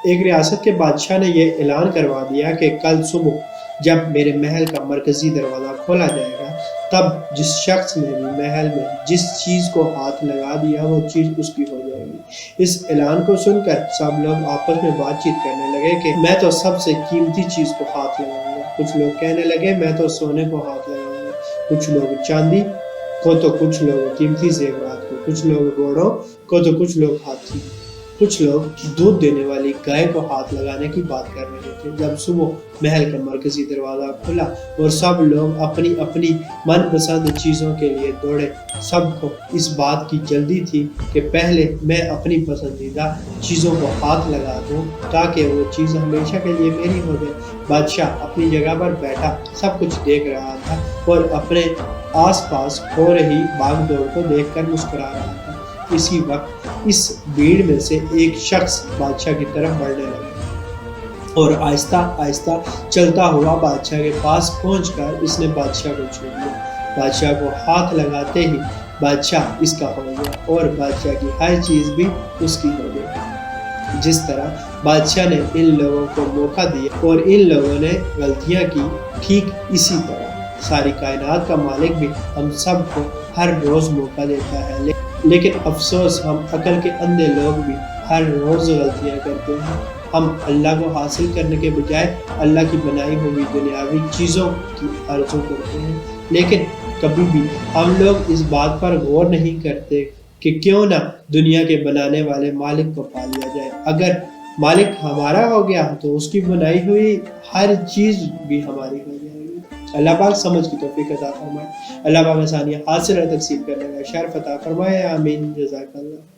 ایک ریاست کے بادشاہ نے یہ اعلان کروا دیا کہ کل صبح جب میرے محل کا مرکزی دروازہ کھولا جائے گا تب جس شخص نے بھی محل میں جس چیز کو ہاتھ لگا دیا وہ چیز اس کی ہو جائے گی۔ اس اعلان کو سن کر سب لوگ آپس میں بات چیت کرنے لگے کہ میں تو سب سے قیمتی چیز کو ہاتھ لگاؤں گا۔ کچھ لوگ کہنے لگے میں تو سونے کو ہاتھ لگاؤں گا، کچھ لوگ چاندی کو تو کچھ لوگ قیمتی زیورات کو، کچھ لوگ گھوڑوں کو تو کچھ لوگ ہاتھی، کچھ لوگ دودھ دینے والی گائے کو ہاتھ لگانے کی بات کر رہے تھے۔ جب صبح محل کا مرکزی دروازہ کھلا اور سب لوگ اپنی اپنی من پسند چیزوں کے لیے دوڑے، سب کو اس بات کی جلدی تھی کہ پہلے میں اپنی پسندیدہ چیزوں کو ہاتھ لگا دوں تاکہ وہ چیز ہمیشہ کے لیے میری ہو جائے۔ بادشاہ اپنی جگہ پر بیٹھا سب کچھ دیکھ رہا تھا اور اپنے آس پاس ہو رہی بھاگ دوڑ کو دیکھ کر مسکرا رہا تھا۔ اسی وقت اس بھیڑ میں سے ایک شخص بادشاہ کی طرف بڑھنے لگا اور آہستہ آہستہ چلتا ہوا بادشاہ کے پاس پہنچ کر اس نے بادشاہ کو چھو لیا۔ بادشاہ کو ہاتھ لگاتے ہی بادشاہ اس کا ہو گیا اور بادشاہ کی ہر چیز بھی اس کی ہو گئی۔ جس طرح بادشاہ نے ان لوگوں کو موقع دیا اور ان لوگوں نے غلطیاں کی، ٹھیک اسی طرح ساری کائنات کا مالک بھی ہم سب کو ہر روز موقع دیتا ہے، لیکن افسوس ہم عقل کے اندھے لوگ بھی ہر روز غلطیاں کرتے ہیں۔ ہم اللہ کو حاصل کرنے کے بجائے اللہ کی بنائی ہوئی دنیاوی چیزوں کی آرزو کرتے ہیں، لیکن کبھی بھی ہم لوگ اس بات پر غور نہیں کرتے کہ کیوں نہ دنیا کے بنانے والے مالک کو پا لیا جائے۔ اگر مالک ہمارا ہو گیا تو اس کی بنائی ہوئی ہر چیز بھی ہماری ہو جائے گی۔ اللہ پاک سمجھ کی توفیق عطا فرمائے۔ اللہ پاک آسانیاں حاصل اور تقسیم کرنے کا شرف عطا فرمائے۔ آمین۔ جزاک اللہ۔